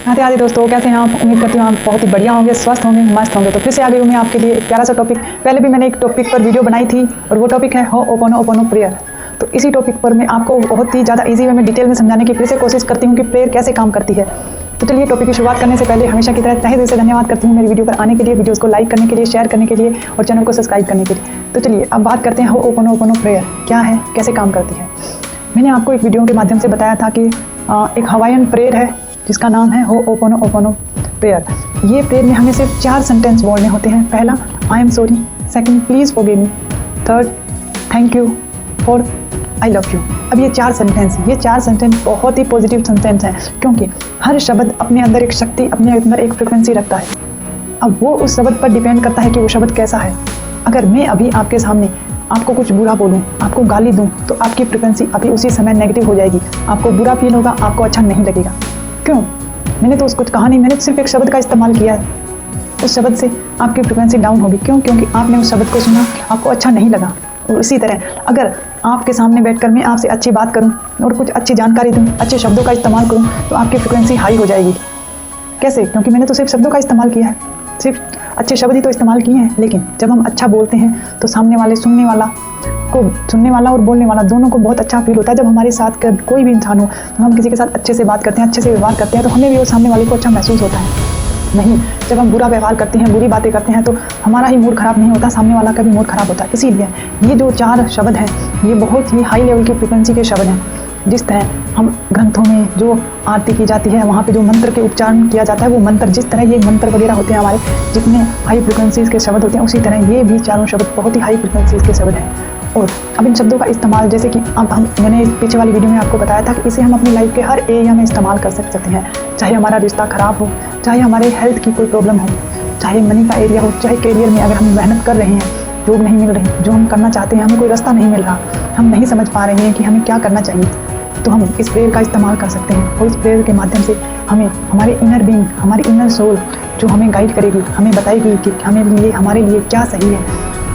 राधे राधे दोस्तों, कैसे हैं आप? उम्मीद करती हूँ आप बहुत ही बढ़िया होंगे, स्वस्थ होंगे, मस्त होंगे। तो फिर से आ गई हूँ मैं आपके लिए एक प्यारा सा टॉपिक। पहले भी मैंने एक टॉपिक पर वीडियो बनाई थी और वो टॉपिक है होओपोनोपोनो प्रेयर। तो इसी टॉपिक पर मैं आपको बहुत ही ज़्यादा ईजी वे में डिटेल में समझाने की फिर से कोशिश करती हूँ कि प्रेयर कैसे काम करती है। तो चलिए टॉपिक की शुरुआत करने से पहले हमेशा की तरह तहे दिल से धन्यवाद करती हूँ मेरी वीडियो पर आने के लिए, वीडियोज़ को लाइक करने के लिए, शेयर करने के लिए और चैनल को सब्सक्राइब करने के लिए। तो चलिए अब बात करते हैं होओपोनोपोनो प्रेयर क्या है, कैसे काम करती है। मैंने आपको एक वीडियो के माध्यम से बताया था कि एक हवाईयन प्रेयर है जिसका नाम है होओपोनोपोनो प्रेयर। ये प्रेयर में हमें सिर्फ 4 सेंटेंस बोलने होते हैं। पहला, I am sorry. Second, please forgive me. Third, thank you. Fourth, I love you. अब ये 4 सेंटेंस बहुत ही पॉजिटिव सेंटेंस हैं, क्योंकि हर शब्द अपने अंदर एक शक्ति, अपने अंदर एक फ्रिक्वेंसी रखता है। अब वो उस शब्द पर डिपेंड करता है कि वो शब्द कैसा है। अगर मैं अभी आपके सामने आपको कुछ बुरा बोलूं, आपको गाली दूं, तो आपकी फ्रिक्वेंसी अभी उसी समय नेगेटिव हो जाएगी। आपको बुरा फील होगा, आपको अच्छा नहीं लगेगा। क्यों? मैंने तो कुछ कहा नहीं, मैंने सिर्फ एक शब्द का इस्तेमाल किया है। उस शब्द से आपकी फ्रिक्वेंसी डाउन होगी। क्यों? क्योंकि आपने उस शब्द को सुना, आपको अच्छा नहीं लगा। और इसी तरह अगर आपके सामने बैठकर मैं आपसे अच्छी बात करूं और कुछ अच्छी जानकारी दूं, अच्छे शब्दों का इस्तेमाल करूं, तो आपकी फ्रिक्वेंसी हाई हो जाएगी। कैसे? क्योंकि मैंने तो सिर्फ शब्दों का इस्तेमाल किया है, सिर्फ अच्छे शब्द ही तो इस्तेमाल किए हैं। लेकिन जब हम अच्छा बोलते हैं तो सामने वाले सुनने वाला और बोलने वाला दोनों को बहुत अच्छा फील होता है। जब हमारे साथ कोई भी इंसान हो, तो हम किसी के साथ अच्छे से बात करते हैं, अच्छे से व्यवहार करते हैं, तो हमें भी और सामने वाले को अच्छा महसूस होता है। नहीं, जब हम बुरा व्यवहार करते हैं, बुरी बातें करते हैं, तो हमारा ही मूड खराब नहीं होता, सामने वाला का भी मूड खराब होता है। इसीलिए ये जो 4 शब्द हैं, ये बहुत ही हाई लेवल की फ्रिक्वेंसी के शब्द हैं। जिस तरह हम ग्रंथों में जो आरती की जाती है, वहाँ पे जो मंत्र के उच्चारण किया जाता है, वो मंत्र जिस तरह ये मंत्र वगैरह होते हैं हमारे, जितने हाई फ्रिक्वेंसीज़ के शब्द होते हैं, उसी तरह ये भी चारों शब्द बहुत ही हाई फ्रिक्वेंसीज़ के शब्द हैं। और अब इन शब्दों का इस्तेमाल, जैसे कि मैंने पीछे वाली वीडियो में आपको बताया था कि इसे हम अपनी लाइफ के हर एरिया में इस्तेमाल कर सकते हैं। चाहे हमारा रिश्ता ख़राब हो, चाहे हमारे हेल्थ की कोई प्रॉब्लम हो, चाहे मनी का एरिया हो, चाहे करियर में अगर हम मेहनत कर रहे हैं, जॉब नहीं मिल रही, जो हम करना चाहते हैं, हमें कोई रास्ता नहीं मिल रहा, हम नहीं समझ पा रहे हैं कि हमें क्या करना चाहिए, तो हम इस प्रेयर का इस्तेमाल कर सकते हैं। और इस प्रेयर के माध्यम से हमें हमारे इनर बीइंग, हमारी इनर सोल जो हमें गाइड करेगी, हमें बताएगी कि हमारे लिए क्या सही है,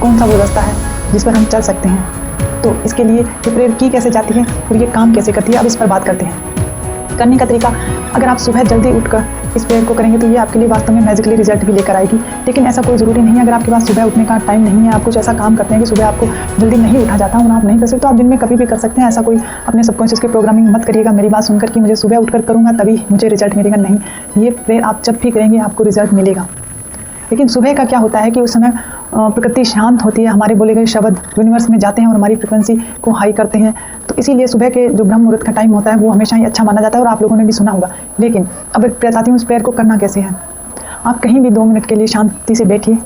कौन सा वो रास्ता है जिस पर हम चल सकते हैं। तो इसके लिए ये प्रेयर की कैसे जाती है और ये काम कैसे करती है, अब इस पर बात करते हैं। करने का तरीका, अगर आप सुबह जल्दी उठकर इस प्रेयर को करेंगे तो ये आपके लिए वास्तव में मैजिकली रिजल्ट भी लेकर आएगी। लेकिन ऐसा कोई ज़रूरी नहीं है। अगर आपके पास सुबह उठने का टाइम नहीं है, आप कुछ ऐसा काम करते हैं कि सुबह आपको जल्दी नहीं उठा जाता और आप नहीं कर सकते, तो आप दिन में कभी भी कर सकते हैं। ऐसा कोई अपने सबकॉन्शियस की प्रोग्रामिंग मत करिएगा मेरी बात सुनकर कि मुझे सुबह उठकर करूँगा तभी मुझे रिजल्ट मिलेगा। नहीं, ये प्रेयर आप जब भी करेंगे आपको रिजल्ट मिलेगा। लेकिन सुबह का क्या होता है कि उस समय प्रकृति शांत होती है, हमारे बोले गए शब्द यूनिवर्स में जाते हैं और हमारी फ्रिक्वेंसी को हाई करते हैं। तो इसीलिए सुबह के जो ब्रह्म मुहूर्त का टाइम होता है वो हमेशा ही अच्छा माना जाता है और आप लोगों ने भी सुना होगा। लेकिन अब बताती हूँ इस प्रेयर को करना कैसे है। आप कहीं भी 2 मिनट के लिए शांति से बैठिए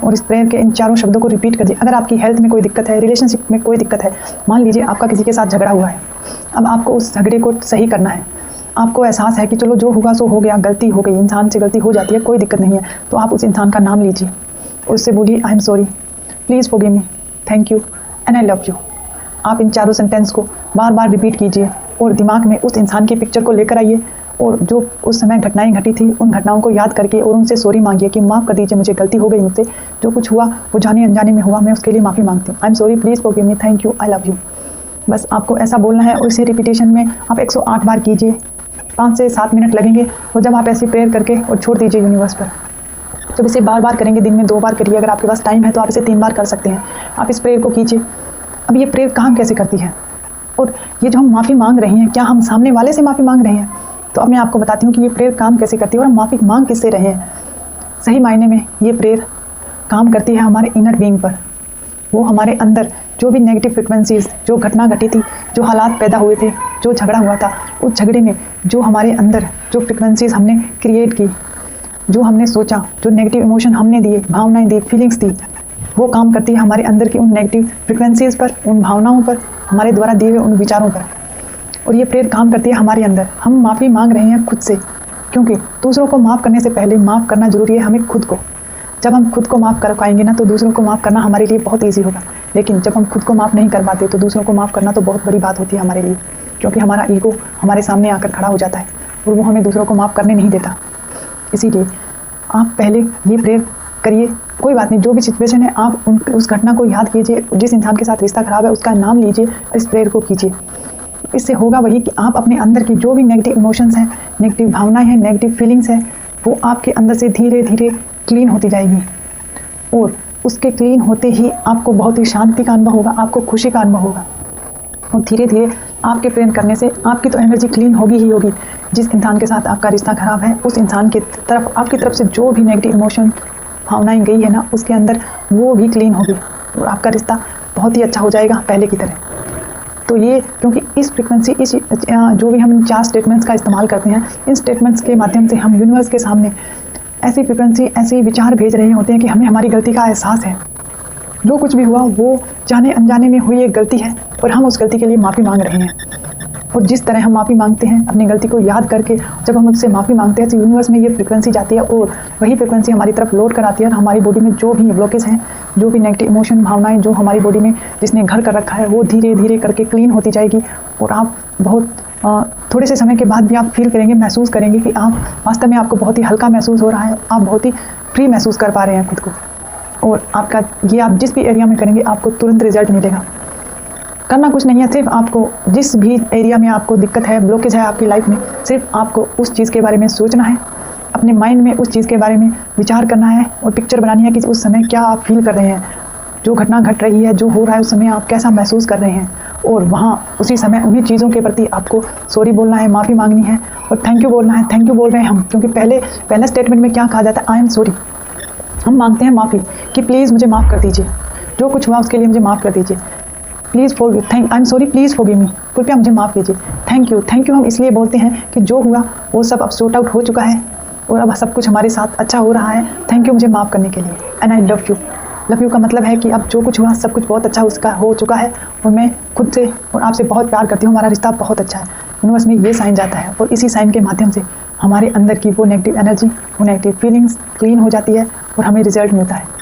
और इस प्रेयर के इन 4 शब्दों को रिपीट करिए। अगर आपकी हेल्थ में कोई दिक्कत है, रिलेशनशिप में कोई दिक्कत है, मान लीजिए आपका किसी के साथ झगड़ा हुआ है, अब आपको उस झगड़े को सही करना है। आपको एहसास है कि चलो जो होगा सो हो गया, गलती हो गई, इंसान से गलती हो जाती है, कोई दिक्कत नहीं है, तो आप उस इंसान का नाम लीजिए और उससे बोलिए I am sorry, please forgive me, thank you and I love you. आप इन 4 सेंटेंस को बार बार रिपीट कीजिए और दिमाग में उस इंसान की पिक्चर को लेकर आइए और जो उस समय घटनाएं घटी थी उन घटनाओं को याद करके और उनसे सॉरी मांगिए कि माफ़ कर दीजिए, मुझे गलती हो गई, मुझसे जो कुछ हुआ वो जाने अनजाने में हुआ, मैं उसके लिए माफ़ी मांगती हूँ। I am sorry, please forgive me, thank you, I love you. बस आपको ऐसा बोलना है और इसी रिपीटेशन में आप 108 बार कीजिए। 5 से 7 मिनट लगेंगे। और जब आप ऐसी प्रेयर करके और छोड़ दीजिए यूनिवर्स पर, जब इसे बार बार करेंगे, दिन में 2 बार करिए, अगर आपके पास टाइम है तो आप इसे 3 बार कर सकते हैं। आप इस प्रेयर को कीजिए। अब ये प्रेयर काम कैसे करती है और ये जो हम माफ़ी मांग रहे हैं, क्या हम सामने वाले से माफ़ी मांग रहे हैं? तो अब मैं आपको बताती हूँ कि ये प्रेयर काम कैसे करती है और हम माफ़ी मांग किससे रहे हैं। सही मायने में ये प्रेयर काम करती है हमारे इनर बीइंग पर। वो हमारे अंदर जो भी नेगेटिव फ्रिक्वेंसीज़, जो घटना घटी थी, जो हालात पैदा हुए थे, जो झगड़ा हुआ था, उस झगड़े में जो हमारे अंदर जो फ्रिक्वेंसीज़ हमने क्रिएट की, जो हमने सोचा, जो नेगेटिव इमोशन हमने दिए, भावनाएं दी, फीलिंग्स दी, वो काम करती है हमारे अंदर की उन नेगेटिव फ्रिक्वेंसीज़ पर, उन भावनाओं पर, हमारे द्वारा दिए हुए उन विचारों पर। और ये प्रेयर काम करती है हमारे अंदर। हम माफ़ी मांग रहे हैं खुद से, क्योंकि दूसरों को माफ़ करने से पहले माफ़ करना ज़रूरी है हमें खुद को। जब हम खुद को माफ़ कर पाएंगे ना, तो दूसरों को माफ़ करना हमारे लिए बहुत ईजी होगा। लेकिन जब हम खुद को माफ़ नहीं कर पाते तो दूसरों को माफ़ करना तो बहुत बड़ी बात होती है हमारे लिए, क्योंकि हमारा ईगो हमारे सामने आकर खड़ा हो जाता है और वो हमें दूसरों को माफ़ करने नहीं देता। इसीलिए आप पहले ये प्रेयर करिए। कोई बात नहीं, जो भी सिचुएशन है आप उस घटना को याद कीजिए, जिस इंसान के साथ रिश्ता ख़राब है उसका नाम लीजिए, इस प्रेयर को कीजिए। इससे होगा वही कि आप अपने अंदर की जो भी नेगेटिव इमोशंस हैं, नेगेटिव भावनाएं हैं, नेगेटिव फीलिंग्स हैं, वो आपके अंदर से धीरे धीरे क्लीन होती जाएगी। और उसके क्लीन होते ही आपको बहुत ही शांति का अनुभव होगा, आपको खुशी का अनुभव होगा। और धीरे धीरे आपके प्रेम करने से आपकी तो एनर्जी क्लीन होगी ही होगी। जिस इंसान के साथ आपका रिश्ता खराब है, उस इंसान की तरफ आपकी तरफ से जो भी नेगेटिव इमोशन भावनाएं गई है ना, उसके अंदर वो भी क्लीन होगी और आपका रिश्ता बहुत ही अच्छा हो जाएगा पहले की तरह। तो ये क्योंकि इस फ्रिक्वेंसी, इस जो भी हम 4 स्टेटमेंट्स का इस्तेमाल करते हैं, इन स्टेटमेंट्स के माध्यम से हम यूनिवर्स के सामने ऐसी फ्रिक्वेंसी, ऐसे विचार भेज रहे होते हैं कि हमें हमारी गलती का एहसास है। जो कुछ भी हुआ वो जाने अनजाने में हुई एक गलती है और हम उस गलती के लिए माफ़ी मांग रहे हैं। और जिस तरह हम माफ़ी मांगते हैं अपनी गलती को याद करके, जब हम उससे माफ़ी मांगते हैं तो यूनिवर्स में ये फ्रिक्वेंसी जाती है और वही फ्रिक्वेंसी हमारी तरफ लौट कर आती है और हमारी बॉडी में जो भी ब्लॉकेज हैं, जो भी नेगेटिव इमोशन भावनाएं जो हमारी बॉडी में जिसने घर कर रखा है, वो धीरे धीरे करके क्लीन होती जाएगी। और आप बहुत थोड़े से समय के बाद भी आप फील करेंगे, महसूस करेंगे कि आप वास्तव में आपको बहुत ही हल्का महसूस हो रहा है, आप बहुत ही फ्री महसूस कर पा रहे हैं खुद को। और आपका ये आप जिस भी एरिया में करेंगे आपको तुरंत रिजल्ट मिलेगा। करना कुछ नहीं है, सिर्फ आपको जिस भी एरिया में आपको दिक्कत है, ब्लॉकेज है आपकी लाइफ में, सिर्फ आपको उस चीज़ के बारे में सोचना है, अपने माइंड में उस चीज़ के बारे में विचार करना है और पिक्चर बनानी है कि उस समय क्या आप फील कर रहे हैं, जो घटना घट रही है, जो हो रहा है उस समय आप कैसा महसूस कर रहे हैं। और वहाँ उसी समय उन्हीं चीज़ों के प्रति आपको सॉरी बोलना है, माफ़ी मांगनी है और थैंक यू बोलना है। थैंक यू बोल रहे हैं हम, क्योंकि पहले स्टेटमेंट में क्या कहा जाता है, आई एम सॉरी। हम मांगते हैं माफ़ी कि प्लीज़ मुझे माफ़ कर दीजिए, जो कुछ हुआ उसके लिए मुझे माफ़ कर दीजिए। Please forgive, I am sorry, please forgive me, कृपया मुझे माफ़ कीजिए। थैंक यू हम इसलिए बोलते हैं कि जो हुआ वो सब अब सॉर्ट आउट हो चुका है और अब सब कुछ हमारे साथ अच्छा हो रहा है। थैंक यू मुझे माफ़ करने के लिए। And I love you. Love you का मतलब है कि अब जो कुछ हुआ सब कुछ बहुत अच्छा उसका हो चुका है और मैं खुद से और आपसे बहुत प्यार करती हूँ, हमारा रिश्ता बहुत अच्छा है। यूनिवर्स में ये साइन जाता है और इसी साइन के माध्यम से हमारे अंदर की वो नेगेटिव एनर्जी, वो नेगेटिव फीलिंग्स क्लीन हो जाती है और हमें रिजल्ट मिलता है।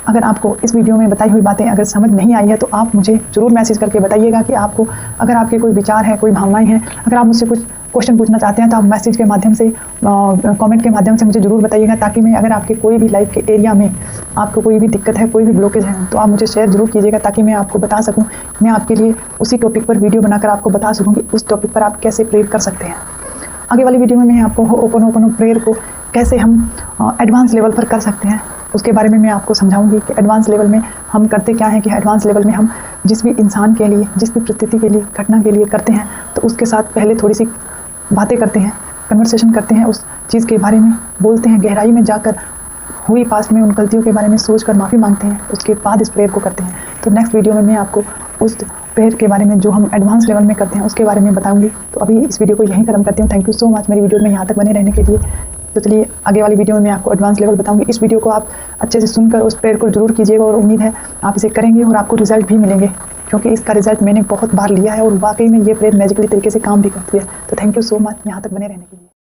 अगर आपको इस वीडियो में बताई हुई बातें अगर समझ नहीं आई है तो आप मुझे ज़रूर मैसेज करके बताइएगा कि आपको, अगर आपके कोई विचार है, कोई भावनाएं हैं, अगर आप मुझसे कुछ क्वेश्चन पूछना चाहते हैं तो आप मैसेज के माध्यम से, कमेंट के माध्यम से मुझे ज़रूर बताइएगा, ताकि मैं, अगर आपके कोई भी लाइफ के एरिया में आपको कोई भी दिक्कत है, कोई भी ब्लॉकेज है, तो आप मुझे शेयर ज़रूर कीजिएगा, ताकि मैं आपको बता सकूँ, मैं आपके लिए उसी टॉपिक पर वीडियो बनाकर आपको बता सकूँ कि उस टॉपिक पर आप कैसे प्रेयर कर सकते हैं। आगे वाली वीडियो में मैं आपको ओपन प्रेयर को कैसे हम एडवांस लेवल पर कर सकते हैं उसके बारे में मैं आपको समझाऊंगी कि एडवांस लेवल में हम करते क्या है, कि एडवांस लेवल में हम जिस भी इंसान के लिए, जिस भी परिस्थिति के लिए, घटना के लिए करते हैं, तो उसके साथ पहले थोड़ी सी बातें करते हैं, कन्वर्सेशन करते हैं, उस चीज़ के बारे में बोलते हैं, गहराई में जाकर हुई पास्ट में उन गलतियों के बारे में सोचकर माफ़ी मांगते हैं, उसके बाद इस प्रेयर को करते हैं। तो नेक्स्ट वीडियो में मैं आपको उस प्रेयर के बारे में जो हम एडवांस लेवल में करते हैं उसके बारे में बताऊंगी। तो अभी इस वीडियो को यहीं खत्म करती हूँ। थैंक यू सो मच मेरी वीडियो में यहाँ तक बने रहने के लिए। तो चलिए आगे वाली वीडियो में मैं आपको एडवांस लेवल बताऊंगी। इस वीडियो को आप अच्छे से सुनकर उस प्रेयर को जरूर कीजिएगा और उम्मीद है आप इसे करेंगे और आपको रिजल्ट भी मिलेंगे, क्योंकि इसका रिजल्ट मैंने बहुत बार लिया है और वाकई में ये प्रेयर मैजिकली तरीके से काम भी करती है। तो थैंक यू सो मच यहाँ तक बने रहने के लिए।